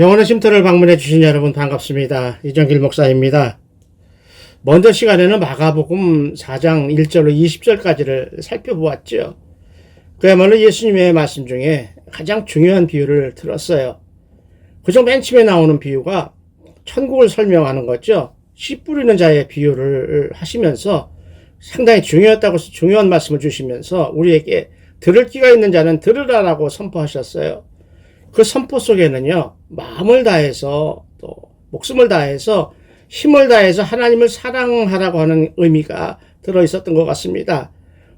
영혼의 쉼터를 방문해 주신 여러분 반갑습니다. 이정길 목사입니다. 먼저 시간에는 마가복음 4장 1절로 20절까지를 살펴보았죠. 그야말로 예수님의 말씀 중에 가장 중요한 비유를 들었어요. 그중 맨 처음에 나오는 비유가 천국을 설명하는 거죠. 씨 뿌리는 자의 비유를 하시면서 상당히 중요한 말씀을 주시면서 우리에게 들을 귀가 있는 자는 들으라라고 선포하셨어요. 그 선포 속에는요, 마음을 다해서 또 목숨을 다해서 힘을 다해서 하나님을 사랑하라고 하는 의미가 들어있었던 것 같습니다.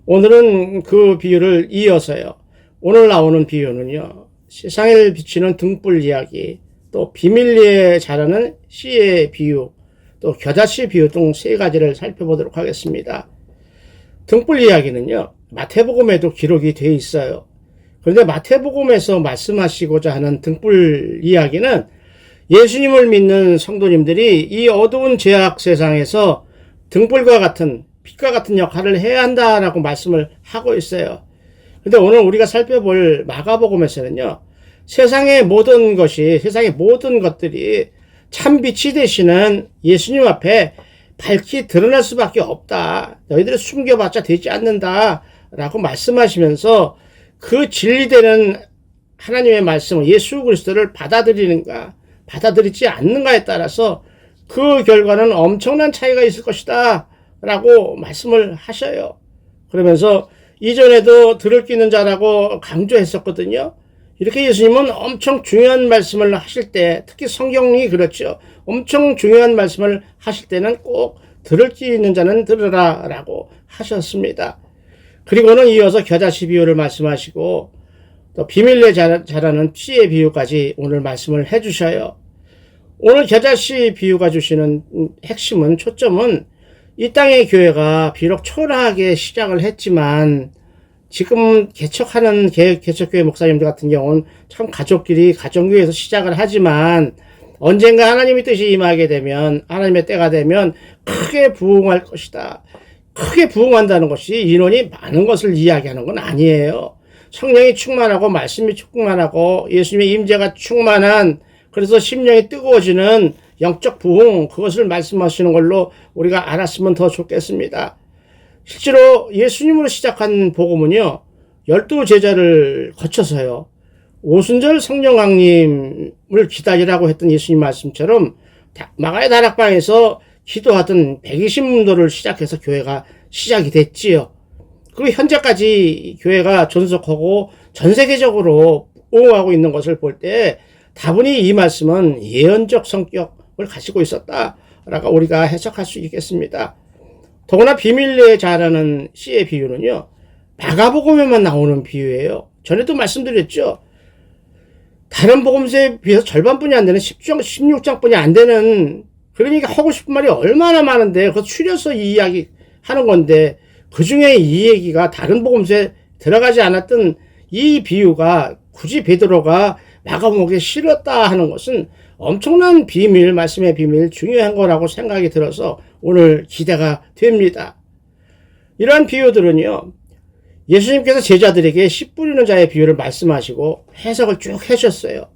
오늘은 그 비유를 이어서요. 오늘 나오는 비유는요, 세상을 비추는 등불 이야기, 또 비밀리에 자라는 씨의 비유, 또 겨자씨 비유 등 세 가지를 살펴보도록 하겠습니다. 등불 이야기는요, 마태복음에도 기록이 되어 있어요. 그런데 마태복음에서 말씀하시고자 하는 등불 이야기는 예수님을 믿는 성도님들이 이 어두운 죄악 세상에서 등불과 같은 빛과 같은 역할을 해야 한다라고 말씀을 하고 있어요. 그런데 오늘 우리가 살펴볼 마가복음에서는요, 세상의 모든 것들이 참 빛이 되시는 예수님 앞에 밝히 드러날 수밖에 없다. 너희들이 숨겨봤자 되지 않는다. 라고 말씀하시면서 그 진리되는 하나님의 말씀을 예수 그리스도를 받아들이는가, 받아들이지 않는가에 따라서 그 결과는 엄청난 차이가 있을 것이다. 라고 말씀을 하셔요. 그러면서 이전에도 들을 끼는 자라고 강조했었거든요. 이렇게 예수님은 엄청 중요한 말씀을 하실 때, 특히 성경이 그렇죠. 엄청 중요한 말씀을 하실 때는 꼭 들을 귀 있는 자는 들으라 라고 하셨습니다. 그리고는 이어서 겨자씨 비유를 말씀하시고 또 비밀리에 자라는 씨의 비유까지 오늘 말씀을 해주셔요. 오늘 겨자씨 비유가 주시는 핵심은, 초점은 이 땅의 교회가 비록 초라하게 시작을 했지만 지금 개척하는 개척교회 목사님들 같은 경우는 참 가족끼리 가정교회에서 시작을 하지만 언젠가 하나님의 뜻이 임하게 되면, 하나님의 때가 되면 크게 부흥할 것이다. 크게 부흥한다는 것이 인원이 많은 것을 이야기하는 건 아니에요. 성령이 충만하고 말씀이 충만하고 예수님의 임재가 충만한, 그래서 심령이 뜨거워지는 영적 부흥, 그것을 말씀하시는 걸로 우리가 알았으면 더 좋겠습니다. 실제로 예수님으로 시작한 복음은요, 12제자를 거쳐서요, 오순절 성령 강림을 기다리라고 했던 예수님 말씀처럼 마가의 다락방에서 기도하던 120문도를 시작해서 교회가 시작이 됐지요. 그리고 현재까지 교회가 존속하고 전 세계적으로 부흥하고 있는 것을 볼 때 다분히 이 말씀은 예언적 성격을 가지고 있었다라고 우리가 해석할 수 있겠습니다. 더구나 비밀리에 자라는 씨의 비유는요, 마가복음에만 나오는 비유예요. 전에도 말씀드렸죠. 다른 복음서에 비해서 절반뿐이 안 되는 16장뿐이 안 되는, 그러니까 하고 싶은 말이 얼마나 많은데 그거 추려서 이 이야기 하는 건데, 그 중에 이 얘기가 다른 복음서에 들어가지 않았던 이 비유가 굳이 베드로가 마가복음에 실었다 하는 것은 엄청난 비밀, 말씀의 비밀, 중요한 거라고 생각이 들어서 오늘 기대가 됩니다. 이러한 비유들은요, 예수님께서 제자들에게 씨 뿌리는 자의 비유를 말씀하시고 해석을 쭉 해주셨어요.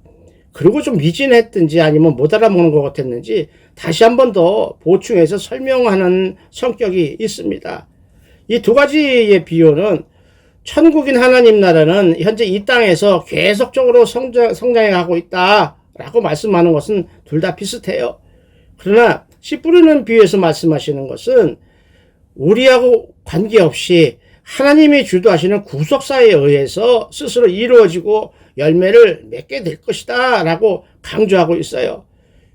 그리고 좀 미진했든지 아니면 못 알아먹는 것 같았는지 다시 한 번 더 보충해서 설명하는 성격이 있습니다. 이 두 가지의 비유는 천국인 하나님 나라는 현재 이 땅에서 계속적으로 성장해 가고 있다라고 말씀하는 것은 둘 다 비슷해요. 그러나 씨 뿌리는 비유에서 말씀하시는 것은 우리하고 관계없이 하나님이 주도하시는 구속사에 의해서 스스로 이루어지고 열매를 맺게 될 것이다 라고 강조하고 있어요.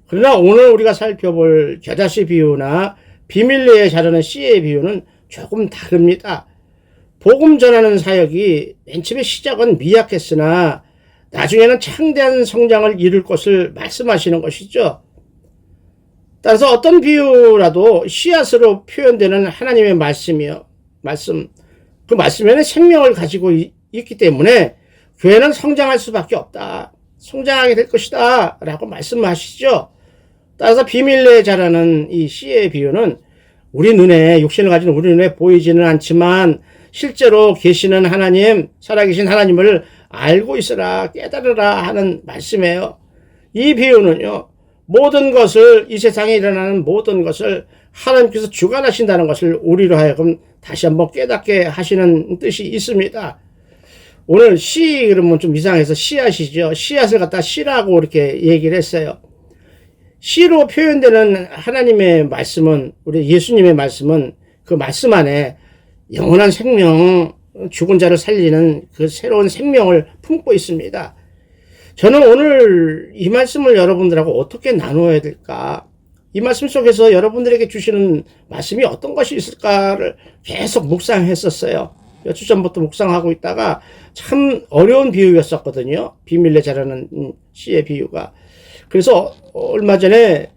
그러나 오늘 우리가 살펴볼 겨자씨 비유나 비밀리에 자라는 씨의 비유는 조금 다릅니다. 복음 전하는 사역이 맨 처음에 시작은 미약했으나 나중에는 창대한 성장을 이룰 것을 말씀하시는 것이죠. 따라서 어떤 비유라도 씨앗으로 표현되는 하나님의 그 말씀에는 생명을 가지고 있기 때문에 교회는 성장할 수밖에 없다. 성장하게 될 것이다. 라고 말씀하시죠. 따라서 비밀리에 자라는 이 씨의 비유는 육신을 가진 우리 눈에 보이지는 않지만 실제로 계시는 하나님, 살아계신 하나님을 알고 있으라, 깨달으라 하는 말씀이에요. 이 비유는요, 모든 것을, 이 세상에 일어나는 모든 것을 하나님께서 주관하신다는 것을 우리로 하여금 다시 한번 깨닫게 하시는 뜻이 있습니다. 오늘 씨 그러면 좀 이상해서 씨앗이죠. 씨앗을 갖다 씨라고 이렇게 얘기를 했어요. 씨로 표현되는 하나님의 말씀은, 우리 예수님의 말씀은 그 말씀 안에 영원한 생명, 죽은 자를 살리는 그 새로운 생명을 품고 있습니다. 저는 오늘 이 말씀을 여러분들하고 어떻게 나누어야 될까? 이 말씀 속에서 여러분들에게 주시는 말씀이 어떤 것이 있을까를 계속 묵상했었어요. 몇 주 전부터 묵상하고 있다가 참 어려운 비유였었거든요. 비밀내 자라는 씨의 비유가. 그래서 얼마 전에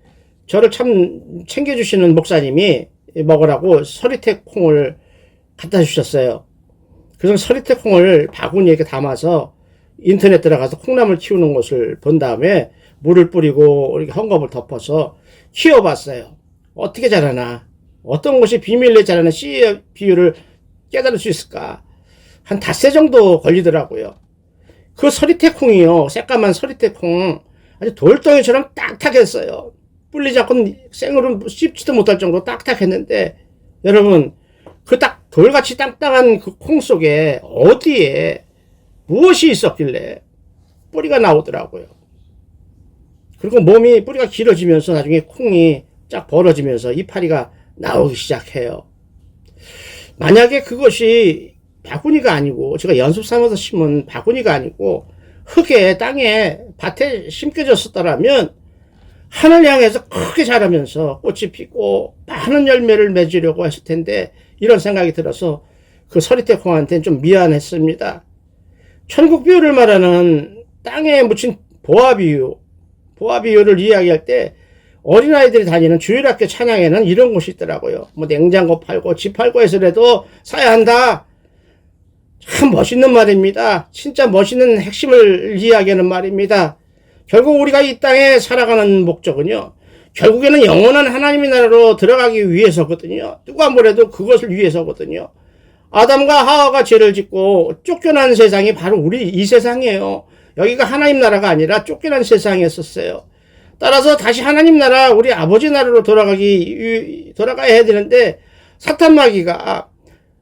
저를 참 챙겨주시는 목사님이 먹으라고 서리태 콩을 갖다 주셨어요. 그래서 서리태 콩을 바구니에 이렇게 담아서 인터넷 들어가서 콩나물 키우는 것을 본 다음에 물을 뿌리고 이렇게 헝겊을 덮어서 키워봤어요. 어떻게 자라나? 어떤 것이 비밀내 자라는 씨의 비율을 깨달을 수 있을까? 한 닷새 정도 걸리더라고요. 그 서리태콩이요, 새까만 서리태콩 아주 돌덩이처럼 딱딱했어요. 불리지 않고 생으로 씹지도 못할 정도로 딱딱했는데, 여러분, 그 딱 돌같이 딱딱한 그 콩 속에 어디에 무엇이 있었길래 뿌리가 나오더라고요. 그리고 몸이, 뿌리가 길어지면서 나중에 콩이 쫙 벌어지면서 이파리가 나오기 시작해요. 만약에 그것이 바구니가 아니고, 제가 연습 삼아서 심은 바구니가 아니고 흙에, 땅에, 밭에 심겨졌었더라면 하늘 향해서 크게 자라면서 꽃이 피고 많은 열매를 맺으려고 했을 텐데, 이런 생각이 들어서 그 서리태콩한테는 좀 미안했습니다. 천국 비유를 말하는 땅에 묻힌 보아 비유를 이야기할 때 어린아이들이 다니는 주일학교 찬양에는 이런 곳이 있더라고요. 뭐 냉장고 팔고 집 팔고 해서라도 사야 한다. 참 멋있는 말입니다. 진짜 멋있는 핵심을 이야기하는 말입니다. 결국 우리가 이 땅에 살아가는 목적은요, 결국에는 영원한 하나님의 나라로 들어가기 위해서거든요. 누가 뭐래도 그것을 위해서거든요. 아담과 하와가 죄를 짓고 쫓겨난 세상이 바로 우리 이 세상이에요. 여기가 하나님 나라가 아니라 쫓겨난 세상이었었어요. 따라서 다시 하나님 나라, 우리 아버지 나라로 돌아가야 해야 되는데, 사탄 마귀가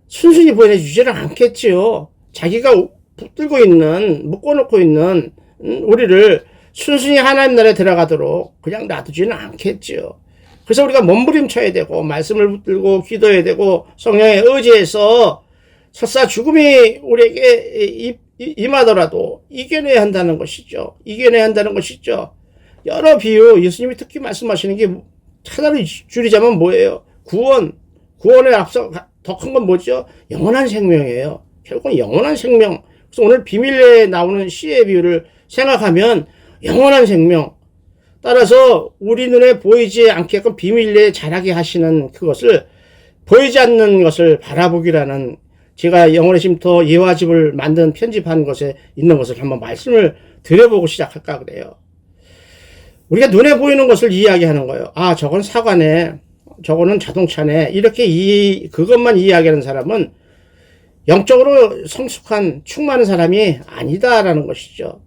순순히 보내주지는 않겠지요. 자기가 붙들고 있는, 묶어놓고 있는 우리를 순순히 하나님 나라에 들어가도록 그냥 놔두지는 않겠지요. 그래서 우리가 몸부림쳐야 되고, 말씀을 붙들고 기도해야 되고, 성령에 의지해서 설사 죽음이 우리에게 임하더라도 이겨내야 한다는 것이죠. 이겨내야 한다는 것이죠. 여러 비유, 예수님이 특히 말씀하시는 게 하나를 줄이자면 뭐예요? 구원에 앞서 더 큰 건 뭐죠? 영원한 생명이에요. 결국은 영원한 생명. 그래서 오늘 비밀내에 나오는 씨의 비유를 생각하면 영원한 생명. 따라서 우리 눈에 보이지 않게끔 비밀내에 자라게 하시는 그것을, 보이지 않는 것을 바라보기라는, 제가 영혼의 쉼터 예화집을 만든 편집한 것에 있는 것을 한번 말씀을 드려보고 시작할까 그래요. 우리가 눈에 보이는 것을 이야기하는 거예요. 아, 저건 사과네, 저거는 자동차네, 이렇게 그것만 이야기하는 사람은 영적으로 성숙한 충만한 사람이 아니다라는 것이죠.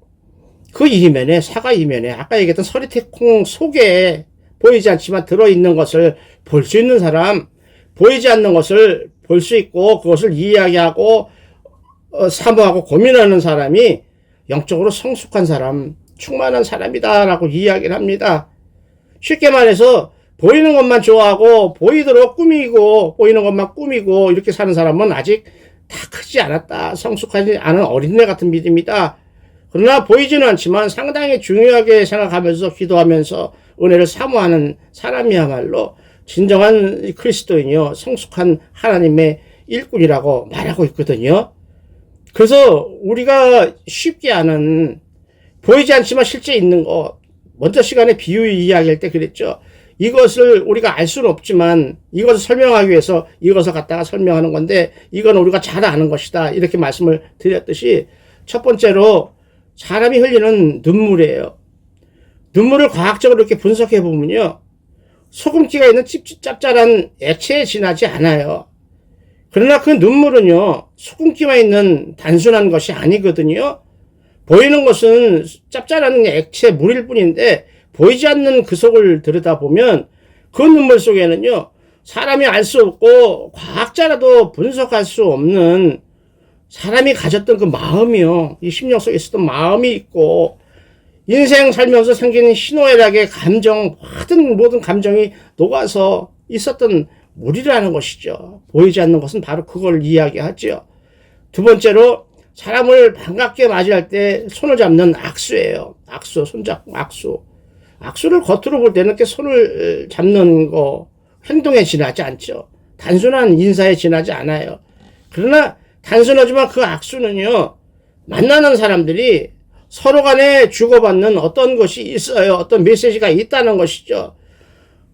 그 이면에, 사과 이면에 아까 얘기했던 서리태콩 속에 보이지 않지만 들어있는 것을 볼 수 있는 사람, 보이지 않는 것을 볼 수 있고 그것을 이야기하고 사모하고 고민하는 사람이 영적으로 성숙한 사람, 충만한 사람이다라고 이야기를 합니다. 쉽게 말해서 보이는 것만 좋아하고 보이도록 꾸미고, 보이는 것만 꾸미고 이렇게 사는 사람은 아직 다 크지 않았다, 성숙하지 않은 어린애 같은 믿음이다. 그러나 보이지는 않지만 상당히 중요하게 생각하면서 기도하면서 은혜를 사모하는 사람이야말로 진정한 그리스도인이요, 성숙한 하나님의 일꾼이라고 말하고 있거든요. 그래서 우리가 쉽게 아는, 보이지 않지만 실제 있는 거, 먼저 시간에 비유 이야기할 때 그랬죠. 이것을 우리가 알 수는 없지만 이것을 설명하기 위해서 이것을 갖다가 설명하는 건데, 이건 우리가 잘 아는 것이다, 이렇게 말씀을 드렸듯이, 첫 번째로 사람이 흘리는 눈물이에요. 눈물을 과학적으로 이렇게 분석해 보면요, 소금기가 있는 짭짤한 액체에 지나지 않아요. 그러나 그 눈물은요, 소금기가 있는 단순한 것이 아니거든요. 보이는 것은 짭짤한 액체 물일 뿐인데 보이지 않는 그 속을 들여다보면 그 눈물 속에는요, 사람이 알 수 없고 과학자라도 분석할 수 없는 사람이 가졌던 그 마음이요, 이 심령 속에 있었던 마음이 있고, 인생 살면서 생기는 희노애락의 감정, 모든 감정이 녹아서 있었던 물이라는 것이죠. 보이지 않는 것은 바로 그걸 이야기하죠. 두 번째로, 사람을 반갑게 맞이할 때 손을 잡는 악수예요. 악수, 손잡고 악수. 악수를 겉으로 볼 때는 이렇게 손을 잡는 거, 행동에 지나지 않죠. 단순한 인사에 지나지 않아요. 그러나 단순하지만 그 악수는요, 만나는 사람들이 서로 간에 주고받는 어떤 것이 있어요. 어떤 메시지가 있다는 것이죠.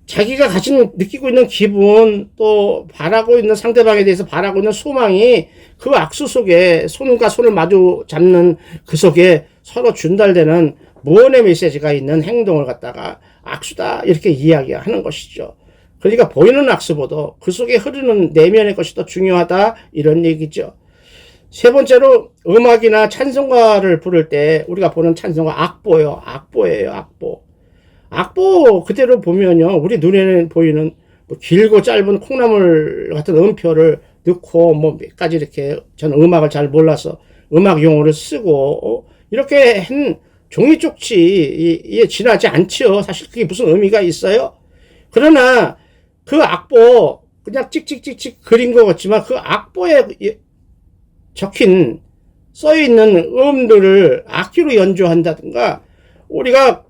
자기가 느끼고 있는 기분, 또 바라고 있는 상대방에 대해서 바라고 있는 소망이 그 악수 속에, 손과 손을 마주 잡는 그 속에 서로 전달되는 무언의 메시지가 있는 행동을 갖다가 악수다, 이렇게 이야기하는 것이죠. 그러니까 보이는 악수보다 그 속에 흐르는 내면의 것이 더 중요하다, 이런 얘기죠. 세 번째로, 음악이나 찬송가를 부를 때 우리가 보는 찬송가 악보요. 악보예요, 악보. 악보 그대로 보면요, 우리 눈에는 보이는 뭐 길고 짧은 콩나물 같은 음표를 넣고 뭐 몇 가지 이렇게, 저는 음악을 잘 몰라서 음악 용어를 쓰고 이렇게 한 종이 쪽지에 지나지 않죠. 사실 그게 무슨 의미가 있어요? 그러나 그 악보 그냥 찍찍찍찍 그린 것 같지만 그 악보에 적힌 써있는 음들을 악기로 연주한다든가, 우리가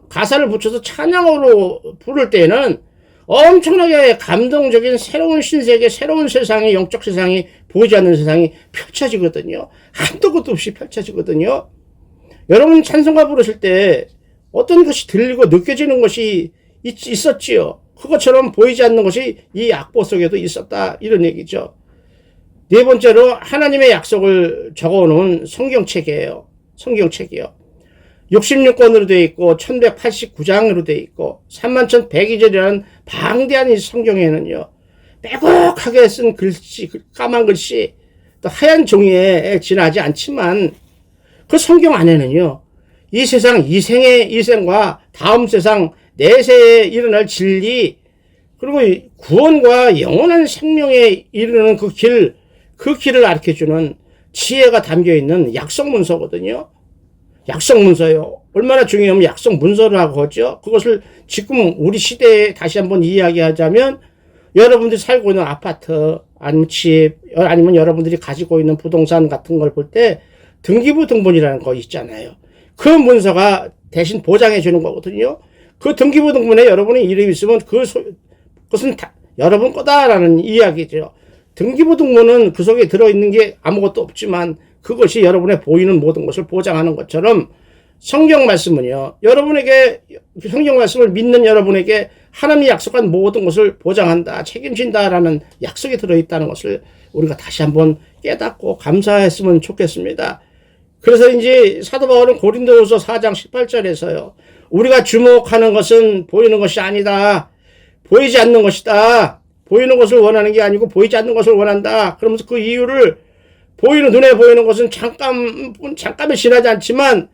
가사를 붙여서 찬양으로 부를 때는 엄청나게 감동적인 새로운 신세계, 새로운 세상이, 영적 세상이, 보이지 않는 세상이 펼쳐지거든요. 한도 끝도 없이 펼쳐지거든요. 여러분 찬송가 부르실 때 어떤 것이 들리고 느껴지는 것이 있었지요. 그것처럼 보이지 않는 것이 이 악보 속에도 있었다, 이런 얘기죠. 네 번째로, 하나님의 약속을 적어놓은 성경책이에요. 성경책이요. 66권으로 되어 있고 1189장으로 되어 있고 31,102절이라는 방대한 이 성경에는요, 빼곡하게 쓴 글씨, 까만 글씨, 또 하얀 종이에 지나지 않지만 그 성경 안에는요, 이 세상 이생과 다음 세상 내세에 일어날 진리, 그리고 구원과 영원한 생명에 이르는 그 길을 가르쳐주는 지혜가 담겨있는 약속문서거든요. 약속문서요. 얼마나 중요하면 약속문서라고 하죠. 그것을 지금 우리 시대에 다시 한번 이야기하자면, 여러분들이 살고 있는 아파트, 아니면 집, 아니면 여러분들이 가지고 있는 부동산 같은 걸 볼 때 등기부 등본이라는 거 있잖아요. 그 문서가 대신 보장해 주는 거거든요. 그 등기부 등본에 여러분의 이름이 있으면 그것은 다 여러분 거다라는 이야기죠. 등기부 등본은 그 속에 들어있는 게 아무것도 없지만 그것이 여러분의 보이는 모든 것을 보장하는 것처럼, 성경 말씀은요, 성경 말씀을 믿는 여러분에게 하나님이 약속한 모든 것을 보장한다, 책임진다라는 약속이 들어있다는 것을 우리가 다시 한번 깨닫고 감사했으면 좋겠습니다. 그래서 이제 사도 바울은 고린도후서 4장 18절에서요, 우리가 주목하는 것은 보이는 것이 아니다, 보이지 않는 것이다, 보이는 것을 원하는 게 아니고 보이지 않는 것을 원한다. 그러면서 그 이유를, 눈에 보이는 것은 잠깐에 지나지 않지만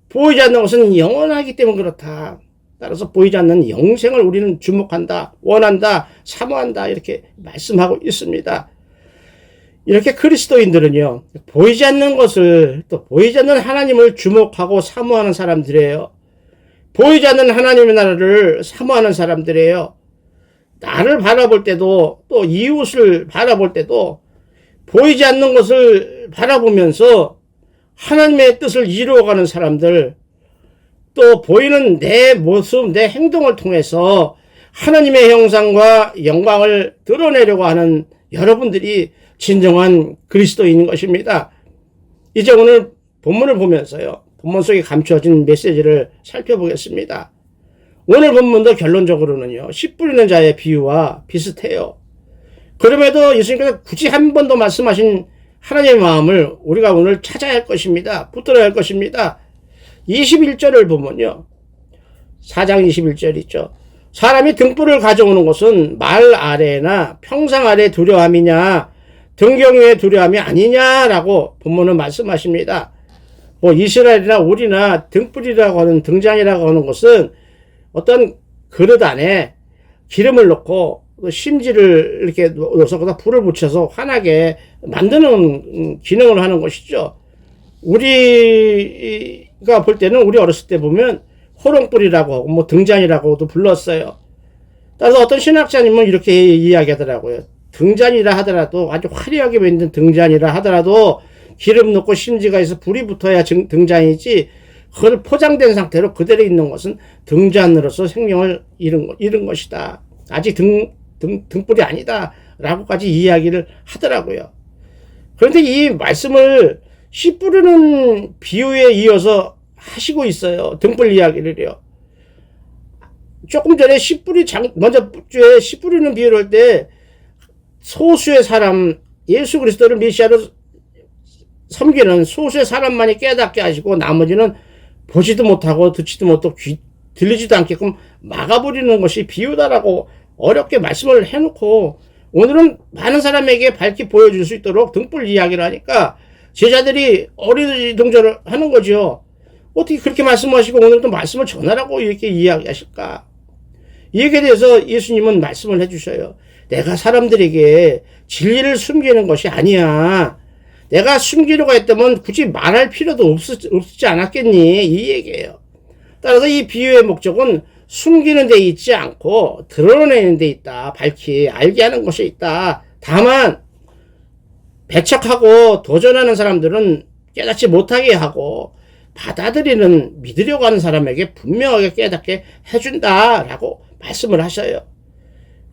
보이지 않는 것은 영원하기 때문에 그렇다. 따라서 보이지 않는 영생을 우리는 주목한다, 원한다, 사모한다, 이렇게 말씀하고 있습니다. 이렇게 그리스도인들은요, 보이지 않는 것을, 또 보이지 않는 하나님을 주목하고 사모하는 사람들이에요. 보이지 않는 하나님의 나라를 사모하는 사람들이에요. 나를 바라볼 때도, 또 이웃을 바라볼 때도 보이지 않는 것을 바라보면서 하나님의 뜻을 이루어가는 사람들, 또 보이는 내 모습, 내 행동을 통해서 하나님의 형상과 영광을 드러내려고 하는 여러분들이 진정한 그리스도인인 것입니다. 이제 오늘 본문을 보면서요, 본문 속에 감추어진 메시지를 살펴보겠습니다. 오늘 본문도 결론적으로는요, 씨 뿌리는 자의 비유와 비슷해요. 그럼에도 예수님께서 굳이 한 번 더 말씀하신 하나님의 마음을 우리가 오늘 찾아야 할 것입니다. 붙들어야 할 것입니다. 21절을 보면요, 4장 21절 있죠. 사람이 등불을 가져오는 것은 말 아래나 평상 아래 두려움이냐, 등경 위에 두려움이 아니냐라고 본문은 말씀하십니다. 뭐 이스라엘이나 우리나 등불이라고 하는 등잔이라고 하는 것은 어떤 그릇 안에 기름을 넣고 심지를 이렇게 넣어서 거기다 불을 붙여서 환하게 만드는 기능을 하는 것이죠. 우리가 볼 때는 우리 어렸을 때 보면 호롱불이라고 하고 뭐 등잔이라고도 불렀어요. 따라서 어떤 신학자님은 이렇게 이야기하더라고요. 등잔이라 하더라도 아주 화려하게 만든 등잔이라 하더라도 기름 넣고 심지가 있어 불이 붙어야 등잔이지 그걸 포장된 상태로 그대로 있는 것은 등잔으로서 생명을 잃은 것이다. 아직 등불이 아니다. 라고까지 이야기를 하더라고요. 그런데 이 말씀을 씨 뿌리는 비유에 이어서 하시고 있어요. 등불 이야기를요. 조금 전에 먼저 씨 뿌리는 비유를 할 때 소수의 사람, 예수 그리스도를 메시아로 섬기는 소수의 사람만이 깨닫게 하시고 나머지는 보지도 못하고 듣지도 못하고 들리지도 않게끔 막아버리는 것이 비유다라고 어렵게 말씀을 해놓고 오늘은 많은 사람에게 밝게 보여줄 수 있도록 등불 이야기를 하니까 제자들이 어리둥절을 하는 거죠. 어떻게 그렇게 말씀하시고 오늘도 말씀을 전하라고 이렇게 이야기하실까? 이 얘기에 대해서 예수님은 말씀을 해주셔요. 내가 사람들에게 진리를 숨기는 것이 아니야. 내가 숨기려고 했다면 굳이 말할 필요도 없지 않았겠니? 이 얘기예요. 따라서 이 비유의 목적은 숨기는 데 있지 않고 드러내는 데 있다. 밝히 알게 하는 것이 있다. 다만 배척하고 도전하는 사람들은 깨닫지 못하게 하고 받아들이는 믿으려고 하는 사람에게 분명하게 깨닫게 해준다라고 말씀을 하셔요.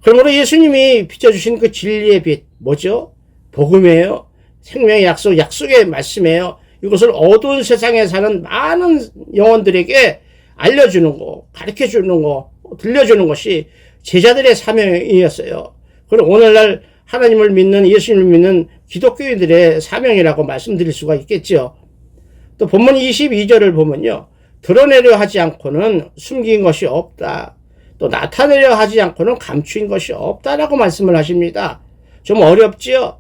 그러므로 예수님이 비춰주신 그 진리의 빛 뭐죠? 복음이에요. 생명의 약속, 약속의 말씀이에요. 이것을 어두운 세상에 사는 많은 영혼들에게 알려주는 거, 가르쳐주는 거, 들려주는 것이 제자들의 사명이었어요. 그리고 오늘날 하나님을 믿는, 예수님을 믿는 기독교인들의 사명이라고 말씀드릴 수가 있겠죠. 또 본문 22절을 보면요. 드러내려 하지 않고는 숨긴 것이 없다. 또 나타내려 하지 않고는 감추인 것이 없다라고 말씀을 하십니다. 좀 어렵지요?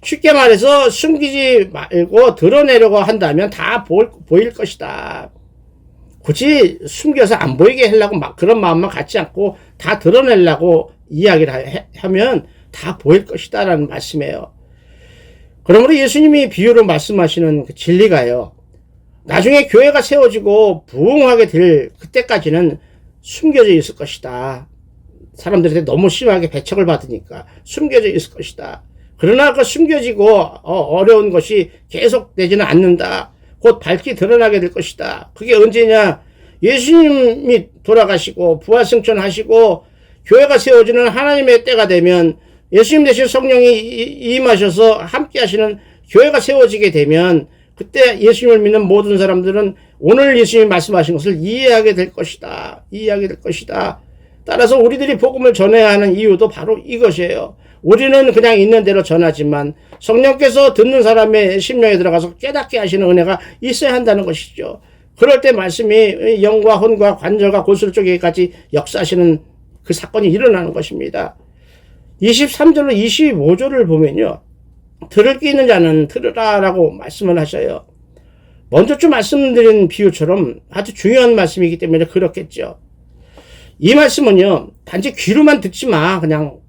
쉽게 말해서 숨기지 말고 드러내려고 한다면 다 보일 것이다. 굳이 숨겨서 안 보이게 하려고 그런 마음만 갖지 않고 다 드러내려고 이야기를 하면 다 보일 것이다 라는 말씀이에요. 그러므로 예수님이 비유로 말씀하시는 그 진리가요. 나중에 교회가 세워지고 부흥하게 될 그때까지는 숨겨져 있을 것이다. 사람들한테 너무 심하게 배척을 받으니까 숨겨져 있을 것이다. 그러나 그 숨겨지고 어려운 것이 계속되지는 않는다. 곧 밝게 드러나게 될 것이다. 그게 언제냐? 예수님이 돌아가시고 부활승천하시고 교회가 세워지는 하나님의 때가 되면 예수님 대신 성령이 임하셔서 함께 하시는 교회가 세워지게 되면 그때 예수님을 믿는 모든 사람들은 오늘 예수님이 말씀하신 것을 이해하게 될 것이다. 이해하게 될 것이다. 따라서 우리들이 복음을 전해야 하는 이유도 바로 이것이에요. 우리는 그냥 있는 대로 전하지만 성령께서 듣는 사람의 심령에 들어가서 깨닫게 하시는 은혜가 있어야 한다는 것이죠. 그럴 때 말씀이 영과 혼과 관절과 골수를 쪼개기까지 역사하시는 그 사건이 일어나는 것입니다. 23절로 25절을 보면요. 들을 귀 있는 자는 들으라 라고 말씀을 하셔요. 먼저 좀 말씀드린 비유처럼 아주 중요한 말씀이기 때문에 그렇겠죠. 이 말씀은요. 단지 귀로만 듣지 마. 그냥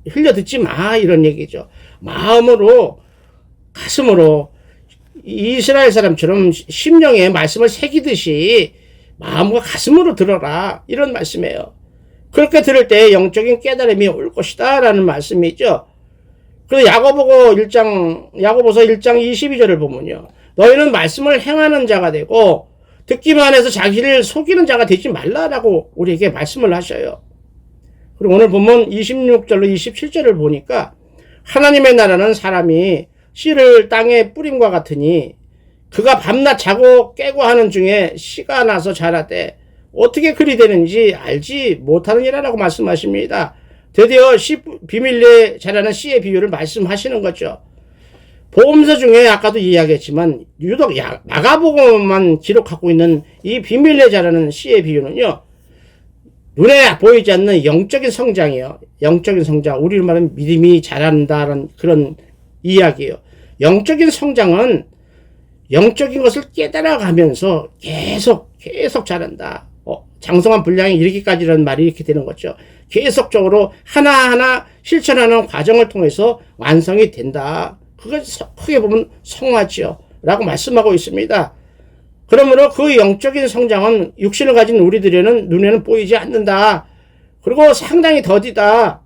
흘려 듣지 마. 이런 얘기죠. 마음으로 가슴으로 이스라엘 사람처럼 심령에 말씀을 새기듯이 마음과 가슴으로 들어라. 이런 말씀이에요. 그렇게 들을 때 영적인 깨달음이 올 것이다 라는 말씀이죠. 그리고 야고보서 1장 22절을 보면요. 너희는 말씀을 행하는 자가 되고 듣기만 해서 자기를 속이는 자가 되지 말라라고 우리에게 말씀을 하셔요. 그리고 오늘 보면 26절로 27절을 보니까 하나님의 나라는 사람이 씨를 땅에 뿌림과 같으니 그가 밤낮 자고 깨고 하는 중에 씨가 나서 자라되 어떻게 그리 되는지 알지 못하느니라라고 말씀하십니다. 드디어 비밀리에 자라는 씨의 비유를 말씀하시는 거죠. 복음서 중에 아까도 이야기했지만 유독 마가복음만 기록하고 있는 이 비밀리에 자라는 씨의 비유는요. 눈에 보이지 않는 영적인 성장이에요. 영적인 성장. 우리로 말하면 믿음이 자란다는 그런 이야기예요. 영적인 성장은 영적인 것을 깨달아가면서 계속 자란다. 장성한 분량이 이르기까지라는 말이 이렇게 되는 거죠. 계속적으로 하나하나 실천하는 과정을 통해서 완성이 된다. 그걸 크게 보면 성화지요. 라고 말씀하고 있습니다. 그러므로 그 영적인 성장은 육신을 가진 우리들에는 눈에는 보이지 않는다. 그리고 상당히 더디다.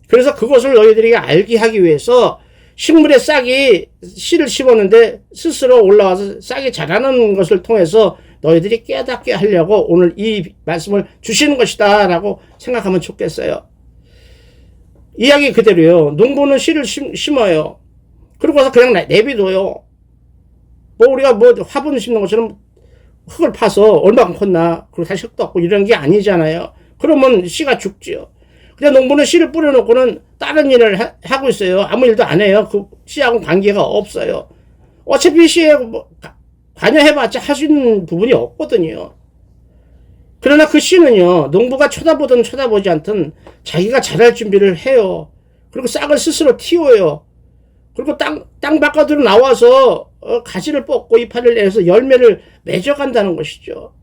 그래서 그것을 너희들에게 알게 하기 위해서 식물의 싹이 씨를 심었는데 스스로 올라와서 싹이 자라는 것을 통해서 너희들이 깨닫게 하려고 오늘 이 말씀을 주시는 것이다 라고 생각하면 좋겠어요. 이야기 그대로요. 농부는 씨를 심어요. 그러고서 그냥 내비둬요. 우리가 화분 심는 것처럼 흙을 파서 얼마큼 컸나 그리고 다시 흙도 없고 이런 게 아니잖아요. 그러면 씨가 죽지요. 근데 농부는 씨를 뿌려놓고는 다른 일을 하고 있어요. 아무 일도 안 해요. 그 씨하고 관계가 없어요. 어차피 씨에 관여해봤자 할 수 있는 부분이 없거든요. 그러나 그 씨는요, 농부가 쳐다보든 쳐다보지 않든 자기가 자랄 준비를 해요. 그리고 싹을 스스로 틔워요. 그리고 땅 바깥으로 나와서 가지를 뽑고 이파리를 내서 열매를 맺어간다는 것이죠.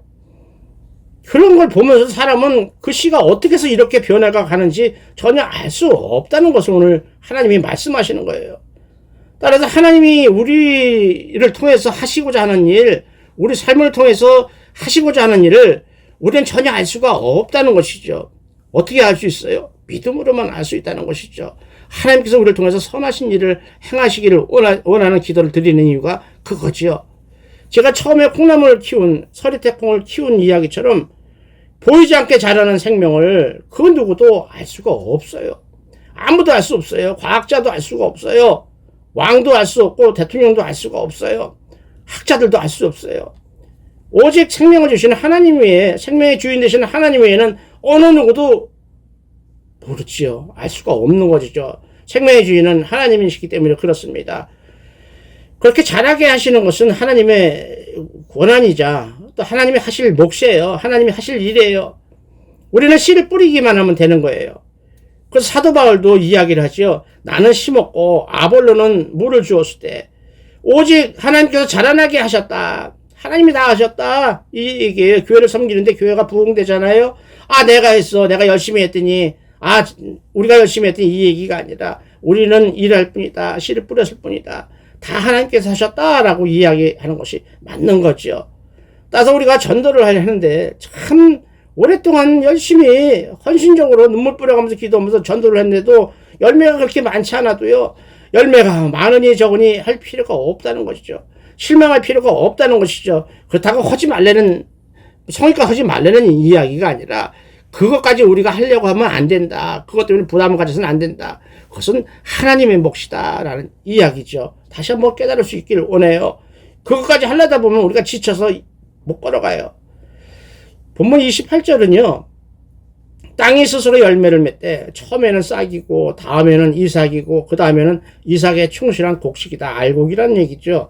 그런 걸 보면서 사람은 그 씨가 어떻게 해서 이렇게 변화가 가는지 전혀 알 수 없다는 것을 오늘 하나님이 말씀하시는 거예요. 따라서 하나님이 우리를 통해서 하시고자 하는 일, 우리 삶을 통해서 하시고자 하는 일을 우리는 전혀 알 수가 없다는 것이죠. 어떻게 알 수 있어요? 믿음으로만 알 수 있다는 것이죠. 하나님께서 우리를 통해서 선하신 일을 행하시기를 원하는 기도를 드리는 이유가 그거지요. 제가 처음에 콩나물을 키운, 서리태콩을 키운 이야기처럼 보이지 않게 자라는 생명을 그 누구도 알 수가 없어요. 아무도 알 수 없어요. 과학자도 알 수가 없어요. 왕도 알 수 없고 대통령도 알 수가 없어요. 학자들도 알 수 없어요. 오직 생명을 주시는 하나님 외에, 생명의 주인 되시는 하나님 외에는 어느 누구도 모르지요. 알 수가 없는 것이죠. 생명의 주인은 하나님이시기 때문에 그렇습니다. 그렇게 자라게 하시는 것은 하나님의 권한이자 또 하나님이 하실 몫이에요. 하나님이 하실 일이에요. 우리는 씨를 뿌리기만 하면 되는 거예요. 그래서 사도 바울도 이야기를 하죠. 나는 심었고 아볼로는 물을 주었을 때 오직 하나님께서 자라나게 하셨다. 하나님이 다 하셨다. 이게 교회를 섬기는데 교회가 부흥되잖아요. 내가 했어. 내가 열심히 했더니 우리가 열심히 했더니 이 얘기가 아니라 우리는 일할 뿐이다. 씨를 뿌렸을 뿐이다. 다 하나님께서 하셨다라고 이야기하는 것이 맞는 거죠. 따라서 우리가 전도를 하는데 참 오랫동안 열심히 헌신적으로 눈물 뿌려가면서 기도하면서 전도를 했는데도 열매가 그렇게 많지 않아도요. 열매가 많으니 적으니 할 필요가 없다는 것이죠. 실망할 필요가 없다는 것이죠. 그렇다고 하지 말라는, 성의껏 하지 말라는 이야기가 아니라 그것까지 우리가 하려고 하면 안 된다. 그것 때문에 부담을 가져서는 안 된다. 그것은 하나님의 몫이다 라는 이야기죠. 다시 한번 깨달을 수 있기를 원해요. 그것까지 하려다 보면 우리가 지쳐서 못 걸어가요. 본문 28절은요. 땅이 스스로 열매를 맺되 처음에는 싹이고 다음에는 이삭이고 그 다음에는 이삭의 충실한 곡식이다. 알곡이라는 얘기죠.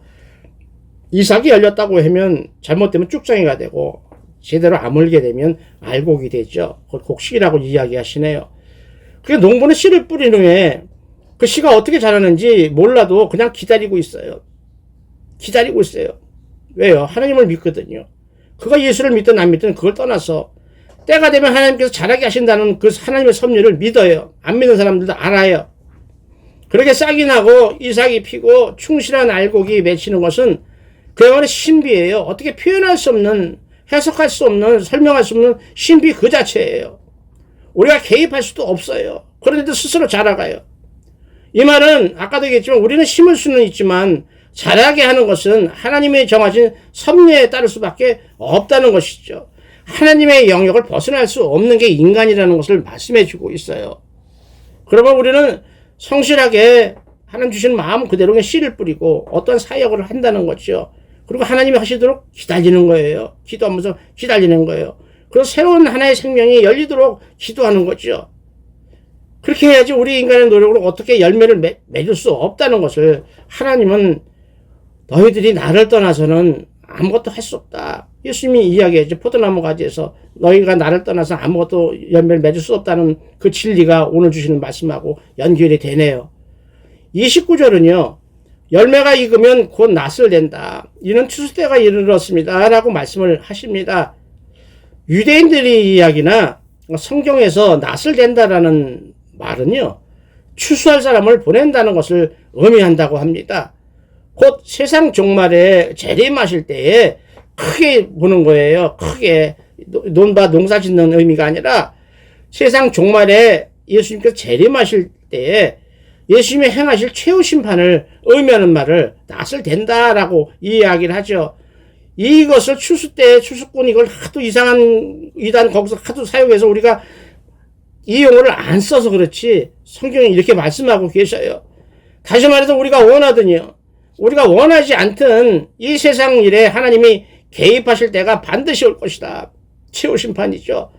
이삭이 열렸다고 하면 잘못되면 쭉정이가 되고 제대로 아물게 되면 알곡이 되죠. 그걸 곡식이라고 이야기하시네요. 그게 농부는 씨를 뿌린 후에 그 씨가 어떻게 자라는지 몰라도 그냥 기다리고 있어요. 기다리고 있어요. 왜요? 하나님을 믿거든요. 그가 예수를 믿든 안 믿든 그걸 떠나서 때가 되면 하나님께서 자라게 하신다는 그 하나님의 섭리를 믿어요. 안 믿는 사람들도 알아요. 그렇게 싹이 나고 이삭이 피고 충실한 알곡이 맺히는 것은 그야말로 신비예요. 어떻게 표현할 수 없는, 해석할 수 없는, 설명할 수 없는 신비 그 자체예요. 우리가 개입할 수도 없어요. 그런데도 스스로 자라가요. 이 말은 아까도 얘기했지만 우리는 심을 수는 있지만 자라게 하는 것은 하나님의 정하신 섭리에 따를 수밖에 없다는 것이죠. 하나님의 영역을 벗어날 수 없는 게 인간이라는 것을 말씀해 주고 있어요. 그러면 우리는 성실하게 하나님 주신 마음 그대로의 씨를 뿌리고 어떤 사역을 한다는 거죠. 그리고 하나님이 하시도록 기다리는 거예요. 기도하면서 기다리는 거예요. 그리고 새로운 하나의 생명이 열리도록 기도하는 거죠. 그렇게 해야지 우리 인간의 노력으로 어떻게 열매를 맺을 수 없다는 것을 하나님은 너희들이 나를 떠나서는 아무것도 할 수 없다. 예수님이 이야기했죠. 포도나무 가지에서 너희가 나를 떠나서 아무것도 열매를 맺을 수 없다는 그 진리가 오늘 주시는 말씀하고 연결이 되네요. 29절은요. 열매가 익으면 곧 낫을 낸다. 이는 추수 때가 이르렀습니다. 라고 말씀을 하십니다. 유대인들의 이야기나 성경에서 낫을 낸다라는 말은요, 추수할 사람을 보낸다는 것을 의미한다고 합니다. 곧 세상 종말에 재림하실 때에 크게 보는 거예요. 크게 농사 짓는 의미가 아니라 세상 종말에 예수님께서 재림하실 때에 예수님이 행하실 최후 심판을 의미하는 말을 낫을 댄다라고 이야기를 하죠. 이것을 추수 때 추수꾼 이걸 하도 이상한 이단 거기서 하도 사용해서 우리가 이 용어를 안 써서 그렇지 성경이 이렇게 말씀하고 계셔요. 다시 말해서 우리가 원하더니요, 우리가 원하지 않던 이 세상 일에 하나님이 개입하실 때가 반드시 올 것이다. 최후 심판이죠.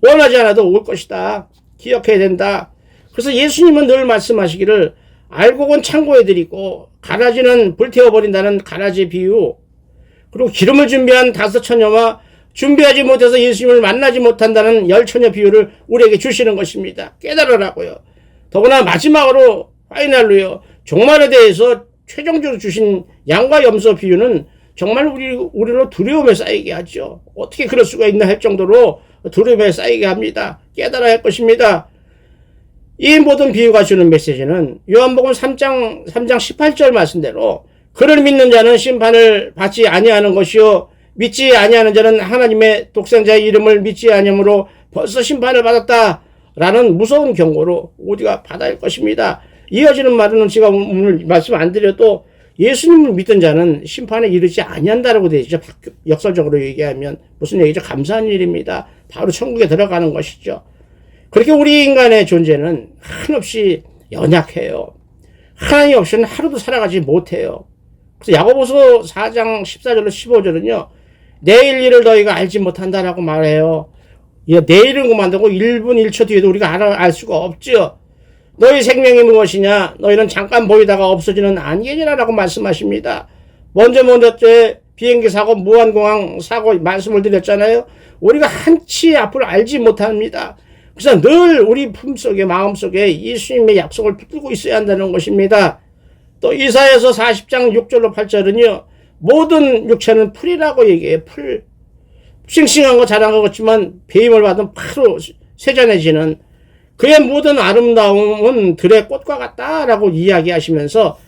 원하지 않아도 올 것이다. 기억해야 된다. 그래서 예수님은 늘 말씀하시기를 알곡은 창고에 들이고 가라지는 불태워버린다는 가라지 비유, 그리고 기름을 준비한 5처녀와 준비하지 못해서 예수님을 만나지 못한다는 10처녀 비유를 우리에게 주시는 것입니다. 깨달으라고요. 더구나 마지막으로 파이널로요, 종말에 대해서 최종적으로 주신 양과 염소 비유는 정말 우리로 두려움에 쌓이게 하죠. 어떻게 그럴 수가 있나 할 정도로 두려움에 쌓이게 합니다. 깨달아야 할 것입니다. 이 모든 비유가 주는 메시지는 요한복음 3장 18절 말씀대로 그를 믿는 자는 심판을 받지 아니하는 것이요 믿지 아니하는 자는 하나님의 독생자의 이름을 믿지 아니하므로 벌써 심판을 받았다라는 무서운 경고로 우리가 받아야 할 것입니다. 이어지는 말은 제가 오늘 말씀 안 드려도 예수님을 믿던 자는 심판에 이르지 아니한다라고 되어 있죠. 역설적으로 얘기하면 무슨 얘기죠? 감사한 일입니다. 바로 천국에 들어가는 것이죠. 그렇게 우리 인간의 존재는 한없이 연약해요. 하나님 없이는 하루도 살아가지 못해요. 그래서 야고보서 4장 14절로 15절은요. 내일 일을 너희가 알지 못한다라고 말해요. 내일은 그만두고 1분 1초 뒤에도 우리가 알 수가 없죠. 너희 생명이 무엇이냐? 너희는 잠깐 보이다가 없어지는 안개니라라고 말씀하십니다. 먼저 비행기 사고, 무한공항 사고 말씀을 드렸잖아요. 우리가 한치 앞을 알지 못합니다. 그래서 늘 우리 품속에 마음속에 예수님의 약속을 붙들고 있어야 한다는 것입니다. 또 이사야서 40장 6절로 8절은요. 모든 육체는 풀이라고 얘기해요. 풀. 싱싱한 거 자란 것 같지만 배임을 받은 파로 세잔해지는 그의 모든 아름다움은 들의 꽃과 같다라고 이야기하시면서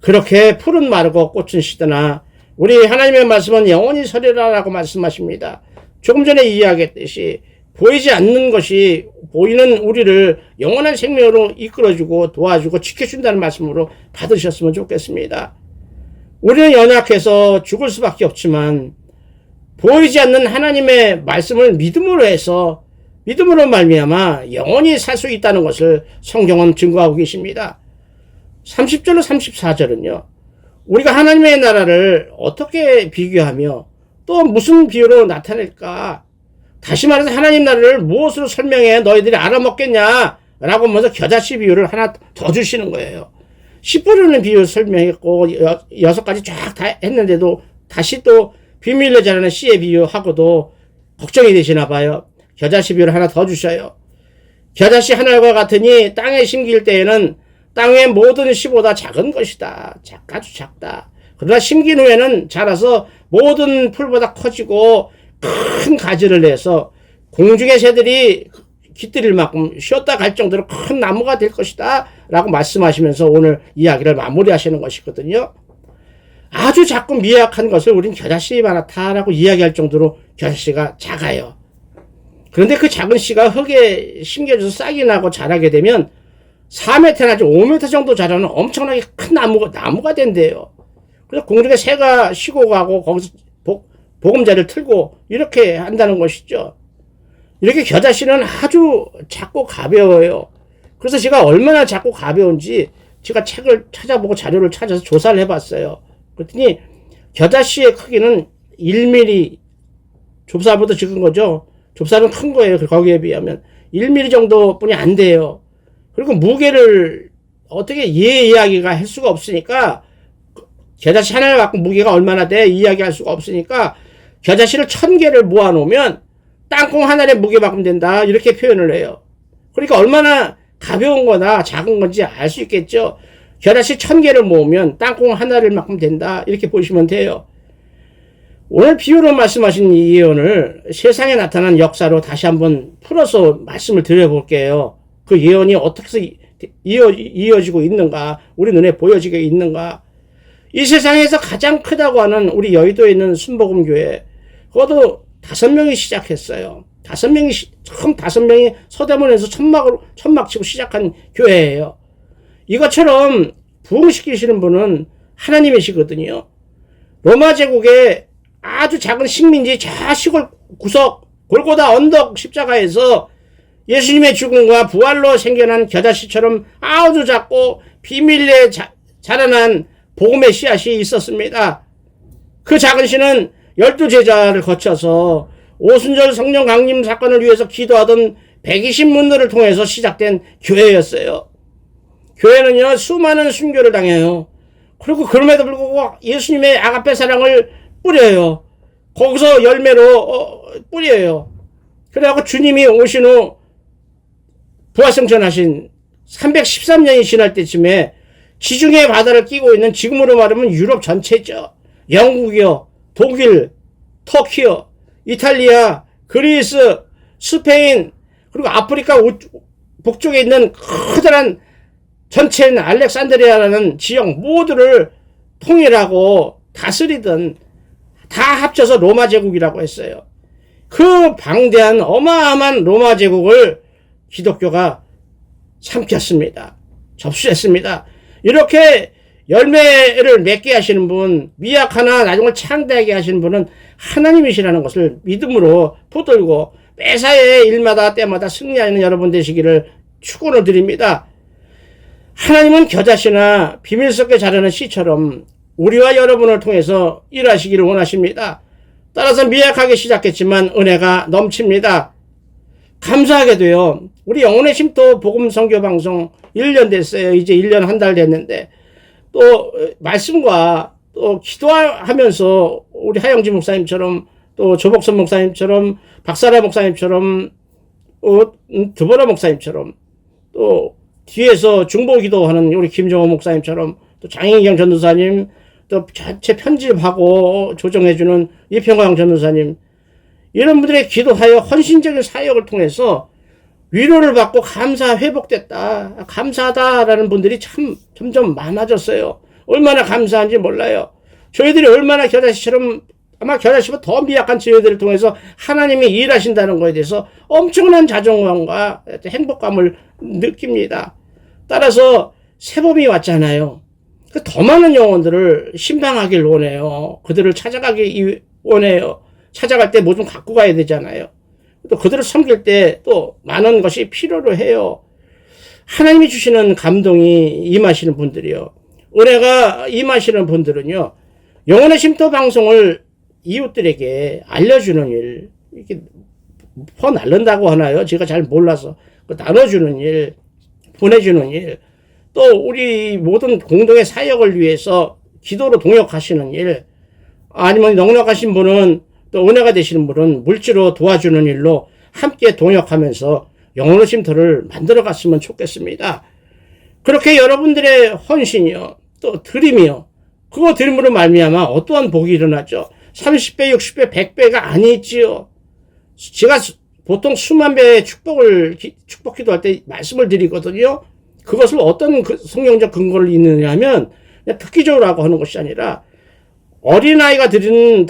그렇게 풀은 마르고 꽃은 시드나 우리 하나님의 말씀은 영원히 서리라라고 말씀하십니다. 조금 전에 이야기했듯이 보이지 않는 것이 보이는 우리를 영원한 생명으로 이끌어주고 도와주고 지켜준다는 말씀으로 받으셨으면 좋겠습니다. 우리는 연약해서 죽을 수밖에 없지만 보이지 않는 하나님의 말씀을 믿음으로 해서 믿음으로 말미암아 영원히 살 수 있다는 것을 성경은 증거하고 계십니다. 30절로 34절은요. 우리가 하나님의 나라를 어떻게 비교하며 또 무슨 비유로 나타낼까? 다시 말해서 하나님 나라를 무엇으로 설명해 너희들이 알아먹겠냐? 라고 하면서 겨자씨 비유를 하나 더 주시는 거예요. 씨 뿌리는 비유 설명했고 6가지 쫙 다 했는데도 다시 또 비밀로 자라는 씨의 비유하고도 걱정이 되시나 봐요. 겨자씨 비유를 하나 더 주셔요. 겨자씨 하나과 같으니 땅에 심길 때에는 땅의 모든 씨보다 작은 것이다. 아주 작다. 그러나 심긴 후에는 자라서 모든 풀보다 커지고 큰 가지를 내서 공중의 새들이 깃들일 만큼 쉬었다 갈 정도로 큰 나무가 될 것이다 라고 말씀하시면서 오늘 이야기를 마무리하시는 것이거든요. 아주 작고 미약한 것을 우린 겨자씨만하다라고 이야기할 정도로 겨자씨가 작아요. 그런데 그 작은 씨가 흙에 심겨져서 싹이 나고 자라게 되면 4m 내지 5m 정도 자라는 엄청나게 큰 나무가 된대요. 그래서 공중에 새가 쉬고 가고 거기서 보금자리를 틀고 이렇게 한다는 것이죠. 이렇게 겨자씨는 아주 작고 가벼워요. 그래서 제가 얼마나 작고 가벼운지 제가 책을 찾아보고 자료를 찾아서 조사를 해봤어요. 그랬더니 겨자씨의 크기는 1mm, 좁쌀보다 적은 거죠. 좁쌀은 큰 거예요. 거기에 비하면 1mm 정도뿐이 안 돼요. 그리고 무게를 어떻게 이야기가 할 수가 없으니까 겨자씨 하나를 갖고 무게가 얼마나 돼 이야기할 수가 없으니까 겨자씨를 1000개를 모아놓으면 땅콩 하나의 무게만큼 된다 이렇게 표현을 해요. 그러니까 얼마나 가벼운 거나 작은 건지 알 수 있겠죠. 겨자씨 1000개를 모으면 땅콩 하나를 만큼 된다. 이렇게 보시면 돼요. 오늘 비유로 말씀하신 이 예언을 세상에 나타난 역사로 다시 한번 풀어서 말씀을 드려볼게요. 그 예언이 어떻게 이어지고 있는가, 우리 눈에 보여지게 있는가. 이 세상에서 가장 크다고 하는 우리 여의도에 있는 순복음교회, 그것도 5명이 시작했어요. 처음 5명이 서대문에서 천막 치고 시작한 교회예요. 이것처럼 부흥시키시는 분은 하나님이시거든요. 로마 제국의 아주 작은 식민지 저 시골 구석 골고다 언덕 십자가에서 예수님의 죽음과 부활로 생겨난 겨자씨처럼 아주 작고 비밀리에 자라난 복음의 씨앗이 있었습니다. 그 작은 씨는 12제자를 거쳐서 오순절 성령 강림 사건을 위해서 기도하던 120문들을 통해서 시작된 교회였어요. 교회는요, 수많은 순교를 당해요. 그리고 그럼에도 불구하고 예수님의 아가페 사랑을 뿌려요. 거기서 열매로 뿌려요. 그래갖고 주님이 오신 후 부활승천하신 313년이 지날 때쯤에 지중해 바다를 끼고 있는, 지금으로 말하면 유럽 전체죠. 영국이요, 독일, 터키요, 이탈리아, 그리스, 스페인, 그리고 아프리카 북쪽에 있는 커다란 전체인 알렉산드리아라는 지역 모두를 통일하고 다스리던, 다 합쳐서 로마 제국이라고 했어요. 그 방대한 어마어마한 로마 제국을 기독교가 삼켰습니다. 접수했습니다. 이렇게 열매를 맺게 하시는 분, 미약하나 나중에 창대하게 하시는 분은 하나님이시라는 것을 믿음으로 붙들고 매사의 일마다 때마다 승리하는 여러분 되시기를 축원을 드립니다. 하나님은 겨자씨나 비밀스럽게 자라는 씨처럼 우리와 여러분을 통해서 일하시기를 원하십니다. 따라서 미약하게 시작했지만 은혜가 넘칩니다. 감사하게도요, 우리 영혼의 쉼터 복음 선교 방송 1년 됐어요. 이제 1년 한 달 됐는데, 또 말씀과 또 기도하면서 우리 하영지 목사님처럼, 또 조복선 목사님처럼, 박사라 목사님처럼, 드보라 목사님처럼, 또 뒤에서 중보 기도하는 우리 김정호 목사님처럼, 또 장인경 전도사님, 또 전체 편집하고 조정해주는 이평광 전도사님, 이런 분들의 기도하여 헌신적인 사역을 통해서 위로를 받고 감사 회복됐다, 감사하다라는 분들이 참 점점 많아졌어요. 얼마나 감사한지 몰라요. 저희들이 얼마나 겨자씨처럼, 아마 겨자씨보다 더 미약한 저희들을 통해서 하나님이 일하신다는 것에 대해서 엄청난 자존감과 행복감을 느낍니다. 따라서 새봄이 왔잖아요. 더 많은 영혼들을 신방하길 원해요. 그들을 찾아가기 원해요. 찾아갈 때 뭐 좀 갖고 가야 되잖아요. 또 그들을 섬길 때 또 많은 것이 필요로 해요. 하나님이 주시는 감동이 임하시는 분들이요, 은혜가 임하시는 분들은요, 영혼의 쉼터 방송을 이웃들에게 알려주는 일, 이렇게 퍼날른다고 하나요? 제가 잘 몰라서. 나눠주는 일, 보내주는 일, 또 우리 모든 공동의 사역을 위해서 기도로 동역하시는 일, 아니면 넉넉하신 분은, 또 은혜가 되시는 분은 물질로 도와주는 일로 함께 동역하면서 영혼의 쉼터를 만들어 갔으면 좋겠습니다. 그렇게 여러분들의 헌신이요, 또 드림이요, 그거 드림으로 말미암아 어떠한 복이 일어나죠. 30배, 60배, 100배가 아니지요. 제가 보통 수만 배의 축복 기도할 때 말씀을 드리거든요. 그것을 어떤 성경적 근거를 있느냐 하면, 그냥 특기적으로 하는 것이 아니라 어린아이가 드린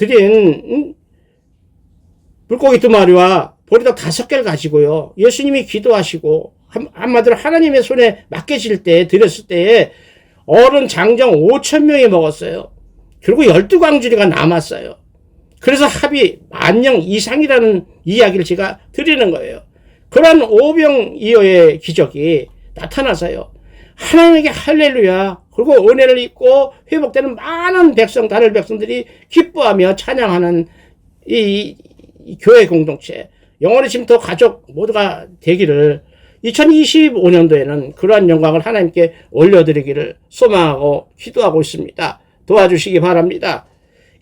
물고기 2마리와 보리떡 5개를 가지고요, 예수님이 기도하시고 한마디로 하나님의 손에 맡겨질 때, 드렸을 때에 어른 장정 5,000명이 먹었어요. 그리고 12광주리가 남았어요. 그래서 합이 10,000명 이상이라는 이야기를 제가 드리는 거예요. 그런 오병이어의 기적이 나타나서요, 하나님에게 할렐루야, 그리고 은혜를 입고 회복되는 많은 다른 백성들이 기뻐하며 찬양하는 이 교회 공동체, 영혼의 쉼터 가족 모두가 되기를 2025년도에는 그러한 영광을 하나님께 올려드리기를 소망하고 기도하고 있습니다. 도와주시기 바랍니다.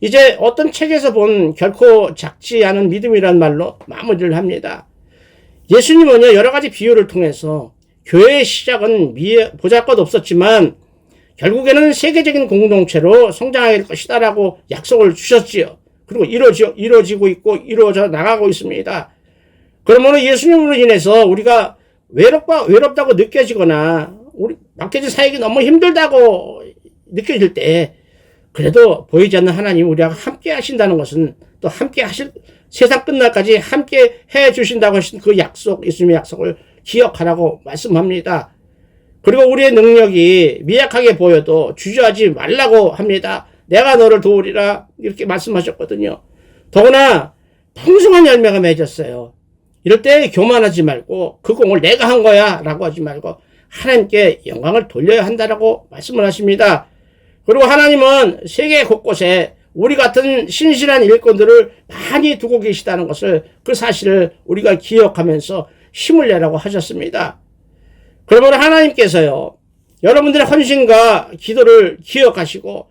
이제 어떤 책에서 본 결코 작지 않은 믿음이란 말로 마무리를 합니다. 예수님은요, 여러 가지 비유를 통해서 교회의 시작은 보잘것 없었지만 결국에는 세계적인 공동체로 성장할 것이다라고 약속을 주셨지요. 그리고 이루어지고 있고 이루어져 나가고 있습니다. 그러므로 예수님으로 인해서 우리가 외롭다고 느껴지거나 우리 맡겨진 사역이 너무 힘들다고 느껴질 때 그래도 보이지 않는 하나님 우리와 함께 하신다는 것은 또 함께 하실 세상 끝날까지 함께 해 주신다고 하신 그 약속, 예수님의 약속을 기억하라고 말씀합니다. 그리고 우리의 능력이 미약하게 보여도 주저하지 말라고 합니다. 내가 너를 도우리라 이렇게 말씀하셨거든요. 더구나 풍성한 열매가 맺었어요. 이럴 때 교만하지 말고 그 공을 내가 한 거야 라고 하지 말고 하나님께 영광을 돌려야 한다라고 말씀을 하십니다. 그리고 하나님은 세계 곳곳에 우리 같은 신실한 일꾼들을 많이 두고 계시다는 것을 그 사실을 우리가 기억하면서 힘을 내라고 하셨습니다. 그러므로 하나님께서요 여러분들의 헌신과 기도를 기억하시고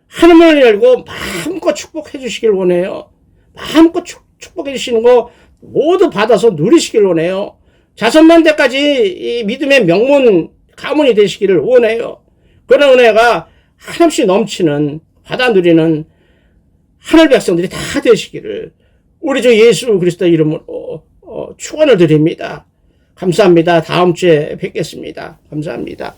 하늘을 열고 마음껏 축복해 주시길 원해요. 마음껏 축복해 주시는 거 모두 받아서 누리시길 원해요. 자손만대까지 이 믿음의 명문 가문이 되시기를 원해요. 그런 은혜가 한없이 넘치는 받아 누리는 하늘 백성들이 다 되시기를 우리 주 예수 그리스도 이름으로 축원을 드립니다. 감사합니다. 다음 주에 뵙겠습니다. 감사합니다.